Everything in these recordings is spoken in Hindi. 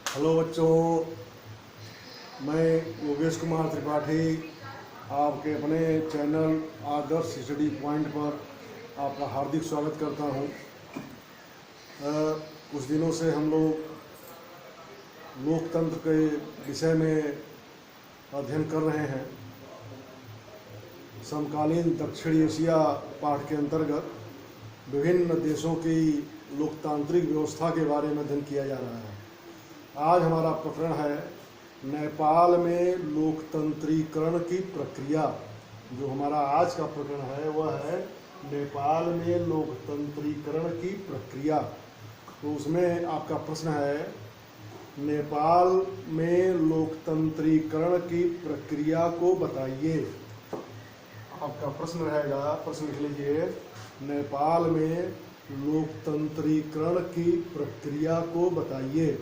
हेलो बच्चों, मैं योगेश कुमार त्रिपाठी आपके अपने चैनल आदर्श स्टडी पॉइंट पर आपका हार्दिक स्वागत करता हूं। कुछ दिनों से हम लोग लोकतंत्र के विषय में अध्ययन कर रहे हैं। समकालीन दक्षिण एशिया पाठ के अंतर्गत विभिन्न देशों की लोकतांत्रिक व्यवस्था के बारे में अध्ययन किया जा रहा है। आज हमारा प्रकरण है नेपाल में लोकतंत्रीकरण की प्रक्रिया। जो हमारा आज का प्रकरण है वह है नेपाल में लोकतंत्रीकरण की प्रक्रिया। तो उसमें आपका प्रश्न है, नेपाल में लोकतंत्रीकरण की प्रक्रिया को बताइए। आपका प्रश्न रहेगा, प्रश्न लिख लीजिए, नेपाल में लोकतंत्रीकरण की प्रक्रिया को बताइए।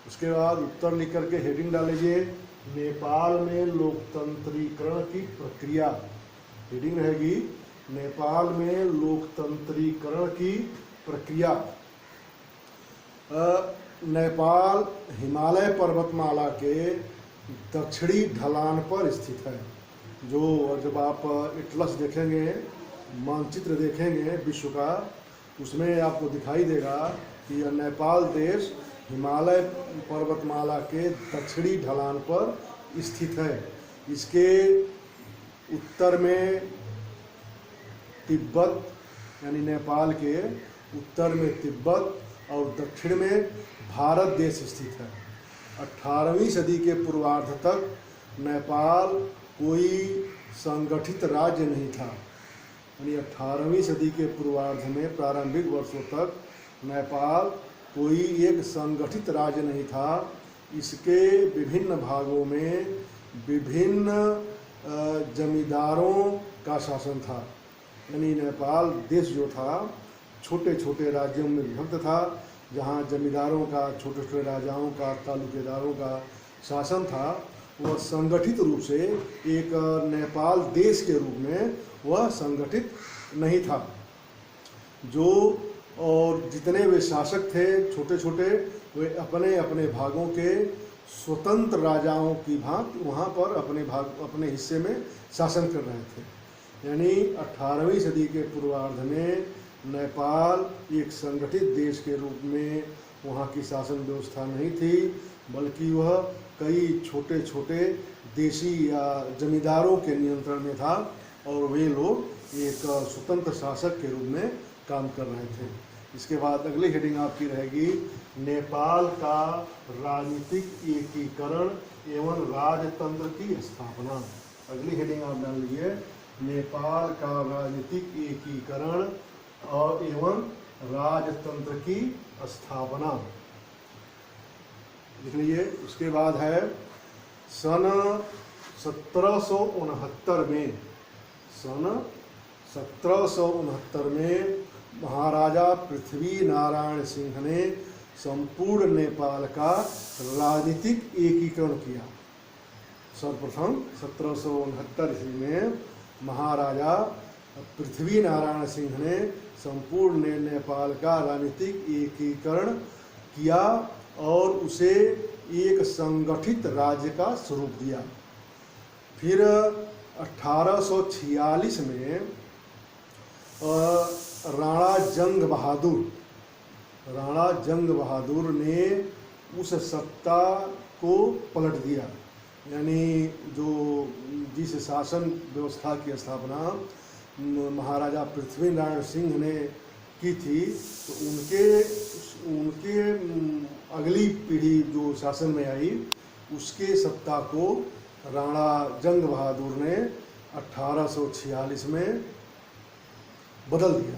उसके बाद उत्तर लिख करके हेडिंग डाल लीजिए, नेपाल में लोकतंत्रीकरण की प्रक्रिया। हेडिंग रहेगी नेपाल में लोकतंत्रीकरण की प्रक्रिया। नेपाल हिमालय पर्वतमाला के दक्षिणी ढलान पर स्थित है। जो जब आप एटलस देखेंगे, मानचित्र देखेंगे विश्व का, उसमें आपको दिखाई देगा कि यह नेपाल देश हिमालय पर्वतमाला के दक्षिणी ढलान पर स्थित है। इसके उत्तर में तिब्बत, यानी नेपाल के उत्तर में तिब्बत और दक्षिण में भारत देश स्थित है। 18वीं सदी के पूर्वार्ध तक नेपाल कोई संगठित राज्य नहीं था। यानी 18वीं सदी के पूर्वार्ध में प्रारंभिक वर्षों तक नेपाल कोई एक संगठित राज्य नहीं था। इसके विभिन्न भागों में विभिन्न जमींदारों का शासन था। यानी नेपाल देश जो था छोटे छोटे राज्यों में विभक्त था, जहाँ जमींदारों का, छोटे छोटे राजाओं का, तालुकेदारों का शासन था। वह संगठित रूप से एक नेपाल देश के रूप में वह संगठित नहीं था। जो और जितने वे शासक थे छोटे छोटे, वे अपने अपने भागों के स्वतंत्र राजाओं की भांति वहाँ पर अपने हिस्से में शासन कर रहे थे। यानी 18वीं सदी के पूर्वार्ध में नेपाल एक संगठित देश के रूप में वहाँ की शासन व्यवस्था नहीं थी, बल्कि वह कई छोटे छोटे देशी या जमींदारों के नियंत्रण में था और वे लोग एक स्वतंत्र शासक के रूप में काम कर रहे थे। इसके बाद अगली हेडिंग आपकी रहेगी, नेपाल का राजनीतिक एकीकरण एवं राजतंत्र की स्थापना। अगली हेडिंग आप डाल लीजिए, नेपाल का राजनीतिक एकीकरण और एवं राजतंत्र की स्थापना लिख लीजिए। उसके बाद है सन 1769 में महाराजा पृथ्वी नारायण सिंह ने संपूर्ण नेपाल का राजनीतिक एकीकरण किया। सर्वप्रथम 1769 ईस्वी में महाराजा पृथ्वी नारायण सिंह ने संपूर्ण नेपाल का राजनीतिक एकीकरण किया और उसे एक संगठित राज्य का स्वरूप दिया। फिर 1846 में राणा जंग बहादुर ने उस सत्ता को पलट दिया। यानी जिस शासन व्यवस्था की स्थापना महाराजा पृथ्वी नारायण सिंह ने की थी, तो उनके अगली पीढ़ी जो शासन में आई, उसके सत्ता को राणा जंग बहादुर ने 1846 में बदल दिया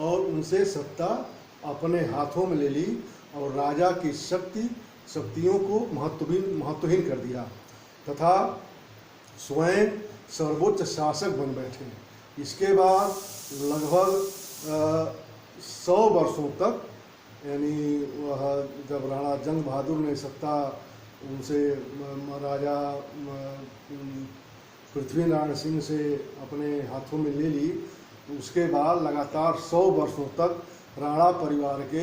और उनसे सत्ता अपने हाथों में ले ली और राजा की शक्तियों को महत्वहीन कर दिया तथा स्वयं सर्वोच्च शासक बन बैठे। इसके बाद लगभग 100 वर्षों तक, यानी वह जब राणा जंग बहादुर ने सत्ता उनसे महाराजा पृथ्वी नारायण सिंह से अपने हाथों में ले ली, उसके बाद लगातार 100 वर्षों तक राणा परिवार के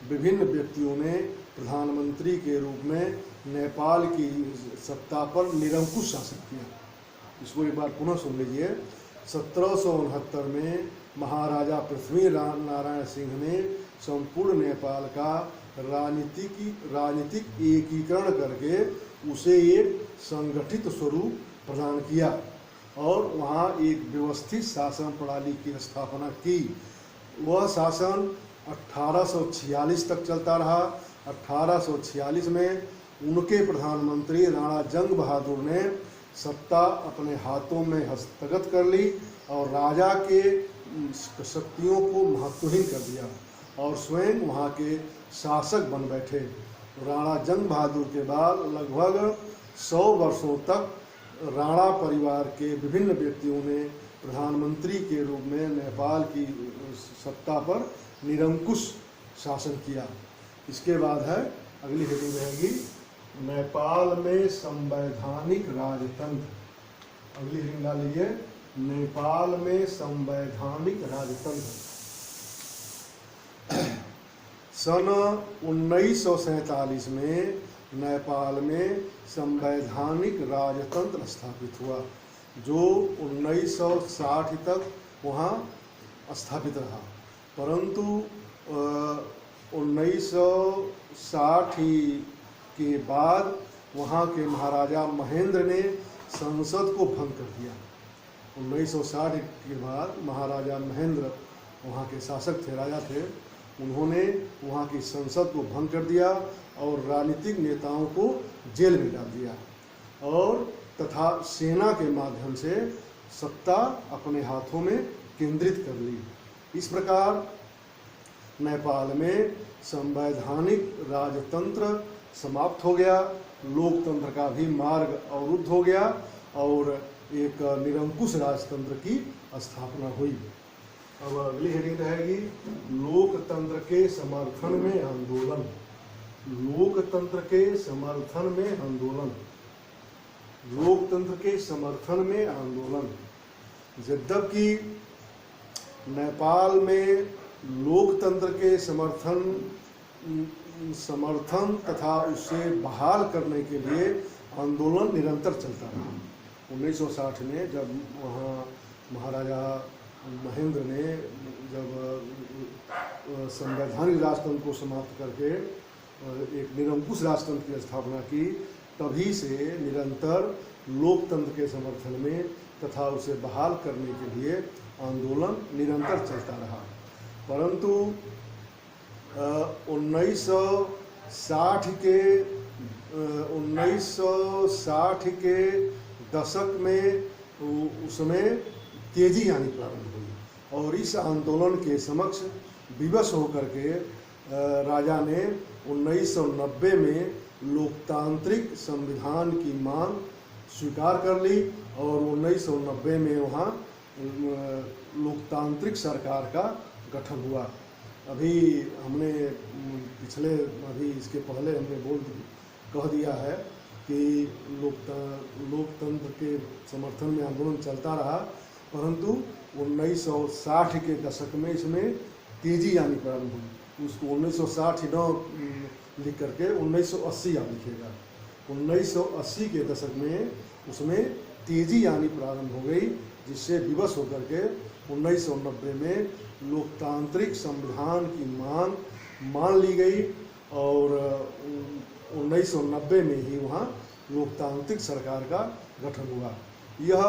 विभिन्न व्यक्तियों ने प्रधानमंत्री के रूप में नेपाल की सत्ता पर निरंकुश शासन किया। इसको एक बार पुनः सुन लीजिए। 1769 में महाराजा पृथ्वी नारायण सिंह ने संपूर्ण नेपाल का राजनीतिक एकीकरण करके उसे एक संगठित स्वरूप प्रदान किया और वहाँ एक व्यवस्थित शासन प्रणाली की स्थापना की। वह शासन 1846 तक चलता रहा। 1846 में उनके प्रधानमंत्री राणा जंग बहादुर ने सत्ता अपने हाथों में हस्तगत कर ली और राजा के शक्तियों को महत्वहीन कर दिया और स्वयं वहाँ के शासक बन बैठे। राणा जंग बहादुर के बाद लगभग 100 वर्षों तक राणा परिवार के विभिन्न व्यक्तियों ने प्रधानमंत्री के रूप में नेपाल की सत्ता पर निरंकुश शासन किया। इसके बाद है अगली हेडिंग रहेगी नेपाल में संवैधानिक राजतंत्र। अगली हेडिंग डाल लीजिए नेपाल में संवैधानिक राजतंत्र। सन 1947 में नेपाल में संवैधानिक राजतंत्र स्थापित हुआ जो 1960 तक वहाँ स्थापित रहा, परंतु 1960 के बाद वहाँ के महाराजा महेंद्र ने संसद को भंग कर दिया। 1960 के बाद महाराजा महेंद्र वहाँ के शासक थे, राजा थे, उन्होंने वहाँ की संसद को भंग कर दिया और राजनीतिक नेताओं को जेल में डाल दिया और तथा सेना के माध्यम से सत्ता अपने हाथों में केंद्रित कर ली। इस प्रकार नेपाल में संवैधानिक राजतंत्र समाप्त हो गया, लोकतंत्र का भी मार्ग अवरुद्ध हो गया और एक निरंकुश राजतंत्र की स्थापना हुई। अब अगली हेडिंग रहेगी लोकतंत्र के समर्थन में आंदोलन। लोकतंत्र के समर्थन में आंदोलन। लोकतंत्र के समर्थन में आंदोलन। यद्यपि नेपाल में लोकतंत्र के समर्थन तथा उसे बहाल करने के लिए आंदोलन निरंतर चलता रहा। 1960 में जब वहाँ महाराजा महेंद्र ने जब संवैधानिक राजतंत्र को समाप्त करके एक निरंकुश राजतंत्र की स्थापना की, तभी से निरंतर लोकतंत्र के समर्थन में तथा उसे बहाल करने के लिए आंदोलन निरंतर चलता रहा। परंतु 1960 के दशक में उसमें तेजी आनी प्रारंभ हुई और इस आंदोलन के समक्ष विवश होकर के राजा ने 1990 में लोकतांत्रिक संविधान की मांग स्वीकार कर ली और 1990 में वहाँ लोकतांत्रिक सरकार का गठन हुआ। अभी हमने अभी इसके पहले हमने कह दिया है कि लोकतंत्र के समर्थन में आंदोलन चलता रहा, परंतु 1960 के दशक में इसमें तेजी आनी प्रारंभ हुई। उसको 1960 न लिख करके 1980 आप लिखिएगा। 1980 के दशक में उसमें तेजी आनी प्रारंभ हो गई, जिससे विवश होकर के 1990 में लोकतांत्रिक संविधान की मांग मान ली गई और 1990 में ही वहाँ लोकतांत्रिक सरकार का गठन हुआ। यह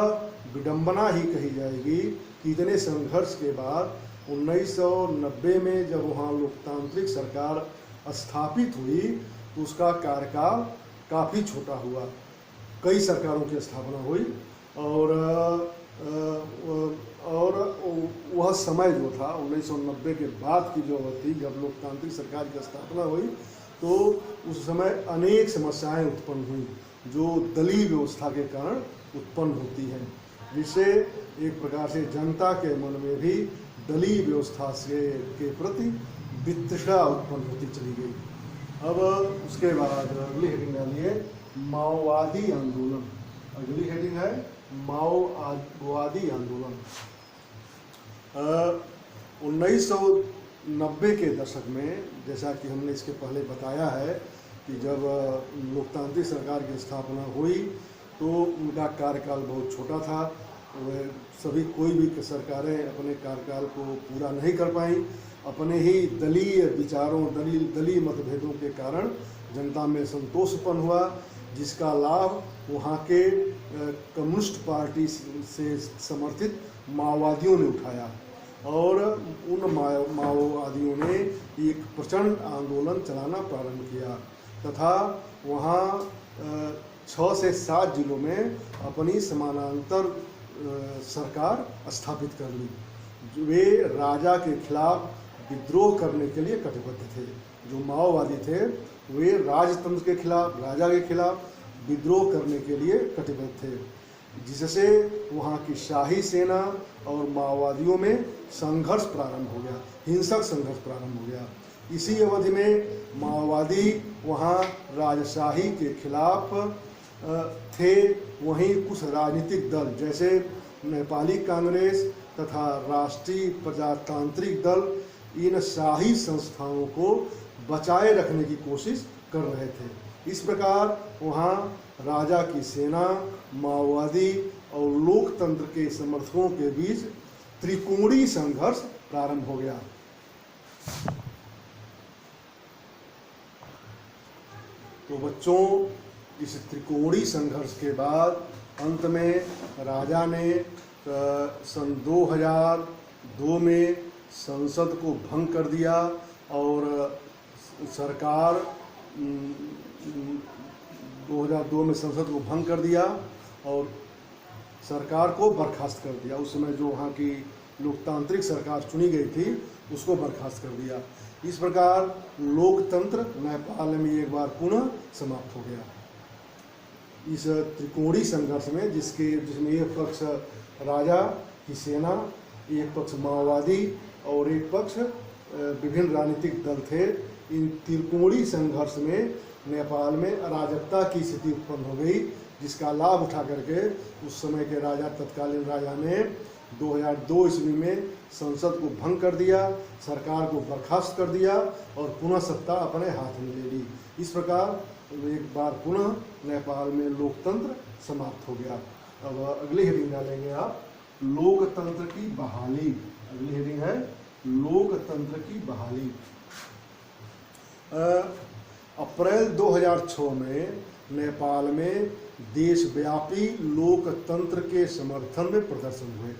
विडंबना ही कही जाएगी कि इतने संघर्ष के बाद 1990 में जब वहाँ लोकतांत्रिक सरकार स्थापित हुई तो उसका कार्यकाल काफ़ी छोटा हुआ। कई सरकारों की स्थापना हुई और वह समय जो था 1990 के बाद की जो अवधि जब लोकतांत्रिक सरकार की स्थापना हुई तो उस समय अनेक समस्याएं उत्पन्न हुई जो दलीय व्यवस्था के कारण उत्पन्न होती हैं, जिससे एक प्रकार से जनता के मन में भी दलीय व्यवस्था के प्रति वितृष्णा उत्पन्न होती चली गई। अब उसके बाद अगली हेडिंग डालिए माओवादी आंदोलन। अगली हेडिंग है माओवादी आंदोलन। 90 के दशक में, जैसा कि हमने इसके पहले बताया है कि जब लोकतांत्रिक सरकार की स्थापना हुई तो उनका कार्यकाल बहुत छोटा था। वह सभी कोई भी सरकारें अपने कार्यकाल को पूरा नहीं कर पाई। अपने ही दलीय विचारों, दलीय मतभेदों के कारण जनता में संतोष उत्पन्न हुआ, जिसका लाभ वहाँ के कम्युनिस्ट पार्टी से समर्थित माओवादियों ने उठाया और उन माओवादियों ने एक प्रचंड आंदोलन चलाना प्रारंभ किया तथा वहाँ 6 से 7 जिलों में अपनी समानांतर सरकार स्थापित कर ली। वे राजा के खिलाफ विद्रोह करने के लिए कटिबद्ध थे। जो माओवादी थे वे राजतंत्र के खिलाफ, राजा के खिलाफ विद्रोह करने के लिए कटिबद्ध थे, जिससे वहाँ की शाही सेना और माओवादियों में संघर्ष प्रारंभ हो गया, हिंसक संघर्ष प्रारंभ हो गया। इसी अवधि में माओवादी वहाँ राजशाही के खिलाफ थे। वहीं कुछ राजनीतिक दल जैसे नेपाली कांग्रेस तथा राष्ट्रीय प्रजातांत्रिक दल इन शाही संस्थाओं को बचाए रखने की कोशिश कर रहे थे। इस प्रकार वहाँ राजा की सेना, माओवादी और लोकतंत्र के समर्थकों के बीच त्रिकोणीय संघर्ष प्रारंभ हो गया। तो बच्चों, इस त्रिकोणीय संघर्ष के बाद अंत में राजा ने सन 2002 में संसद को भंग कर दिया और सरकार 2002 में संसद को भंग कर दिया और सरकार को बर्खास्त कर दिया। उस समय जो वहाँ की लोकतांत्रिक सरकार चुनी गई थी उसको बर्खास्त कर दिया। इस प्रकार लोकतंत्र नेपाल में एक बार पुनः समाप्त हो गया। इस त्रिकोणीय संघर्ष में जिसमें एक पक्ष राजा की सेना, एक पक्ष माओवादी और एक पक्ष विभिन्न राजनीतिक दल थे, इन त्रिकोणीय संघर्ष में नेपाल में अराजकता की स्थिति उत्पन्न हो गई, जिसका लाभ उठा करके उस समय के राजा, तत्कालीन राजा ने 2002 ईस्वी में संसद को भंग कर दिया, सरकार को बर्खास्त कर दिया और पुनः सत्ता अपने हाथ में ले ली। इस प्रकार एक बार पुनः नेपाल में लोकतंत्र समाप्त हो गया। अब अगली हेडिंग डालेंगे आप, लोकतंत्र की बहाली। अगली हेडिंग है लोकतंत्र की बहाली। अप्रैल 2006 में नेपाल में देशव्यापी लोकतंत्र के समर्थन में प्रदर्शन हुए।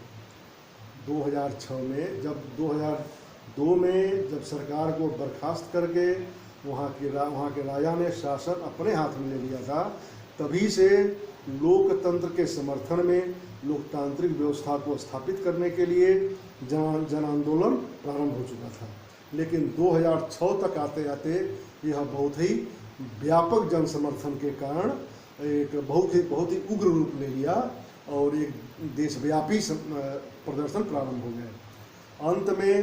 2006 में जब 2002 में जब सरकार को बर्खास्त करके वहाँ के राजा ने शासन अपने हाथ में ले लिया था, तभी से लोकतंत्र के समर्थन में लोकतांत्रिक व्यवस्था को स्थापित करने के लिए जन आंदोलन प्रारंभ हो चुका था। लेकिन 2006 तक आते आते यह बहुत ही व्यापक जन समर्थन के कारण एक बहुत ही उग्र रूप ले लिया और एक देशव्यापी प्रदर्शन प्रारंभ हो गए। अंत में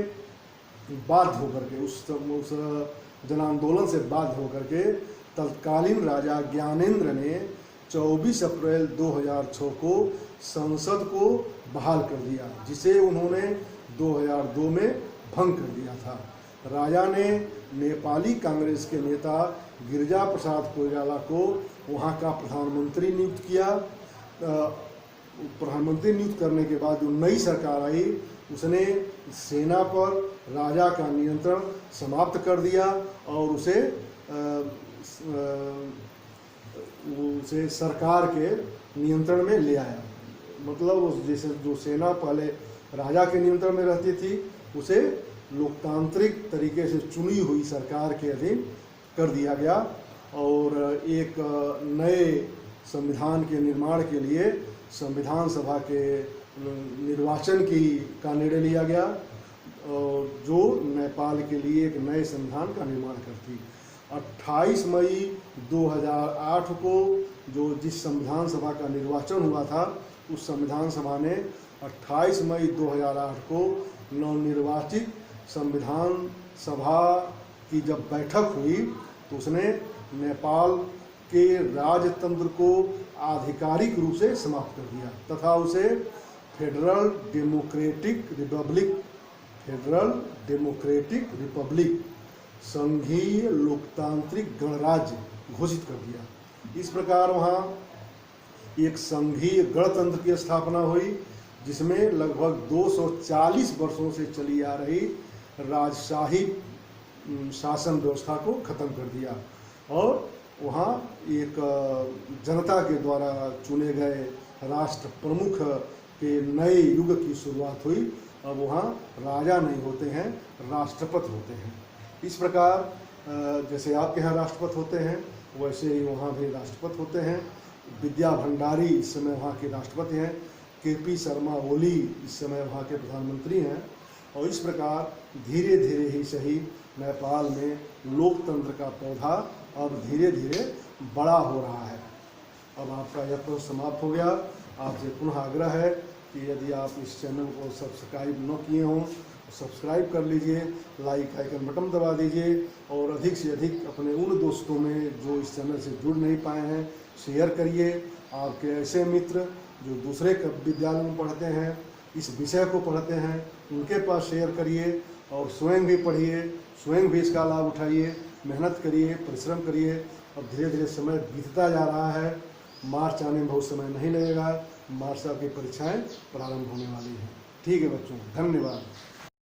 बाध्य होकर के उस जन आंदोलन से बाध्य होकर के तत्कालीन राजा ज्ञानेंद्र ने 24 अप्रैल 2006 को संसद को बहाल कर दिया, जिसे उन्होंने 2002 में भंग कर दिया था। राजा ने नेपाली कांग्रेस के नेता गिरिजा प्रसाद कोइराला को वहाँ का प्रधानमंत्री नियुक्त किया। प्रधानमंत्री नियुक्त करने के बाद जो नई सरकार आई उसने सेना पर राजा का नियंत्रण समाप्त कर दिया और उसे सरकार के नियंत्रण में ले आया। मतलब जैसे जो सेना पहले राजा के नियंत्रण में रहती थी उसे लोकतांत्रिक तरीके से चुनी हुई सरकार के अधीन कर दिया गया और एक नए संविधान के निर्माण के लिए संविधान सभा के निर्वाचन का निर्णय लिया गया और जो नेपाल के लिए एक नए संविधान का निर्माण करती। 28 मई 2008 को जिस संविधान सभा का निर्वाचन हुआ था, उस संविधान सभा ने 28 मई 2008 को नवनिर्वाचित संविधान सभा की जब बैठक हुई तो उसने नेपाल के राजतंत्र को आधिकारिक रूप से समाप्त कर दिया तथा उसे federal democratic Republic federal democratic Republic, संघीय लोकतांत्रिक गणराज्य घोषित कर दिया। इस प्रकार वहाँ एक संघीय गणतंत्र की स्थापना हुई, जिसमें लगभग 240 वर्षों से चली आ रही राजशाही शासन व्यवस्था को खत्म कर दिया और वहाँ एक जनता के द्वारा चुने गए राष्ट्र प्रमुख के नए युग की शुरुआत हुई। अब वहाँ राजा नहीं होते हैं, राष्ट्रपति होते हैं। इस प्रकार जैसे आपके यहाँ राष्ट्रपति होते हैं, वैसे ही वहाँ भी राष्ट्रपति होते हैं। विद्या भंडारी इस समय वहाँ के राष्ट्रपति हैं। KP शर्मा ओली इस समय वहाँ के प्रधानमंत्री हैं। और इस प्रकार धीरे धीरे ही सही नेपाल में लोकतंत्र का पौधा अब धीरे धीरे बड़ा हो रहा है। अब आपका यह प्रश्न समाप्त हो गया। आपसे पुनः आग्रह है कि यदि आप इस चैनल को सब्सक्राइब न किए हों तो सब्सक्राइब कर लीजिए, लाइक आइकन बटन दबा दीजिए और अधिक से अधिक अपने उन दोस्तों में जो इस चैनल से जुड़ नहीं पाए हैं शेयर करिए। आपके ऐसे मित्र जो दूसरे विद्यालयों में पढ़ते हैं, इस विषय को पढ़ते हैं, उनके पास शेयर करिए और स्वयं भी पढ़िए, स्वयं भी इसका लाभ उठाइए, मेहनत करिए, परिश्रम करिए। अब धीरे धीरे समय बीतता जा रहा है, मार्च आने में बहुत समय नहीं लगेगा, मार्च की परीक्षाएं प्रारंभ होने वाली हैं। ठीक है बच्चों, धन्यवाद।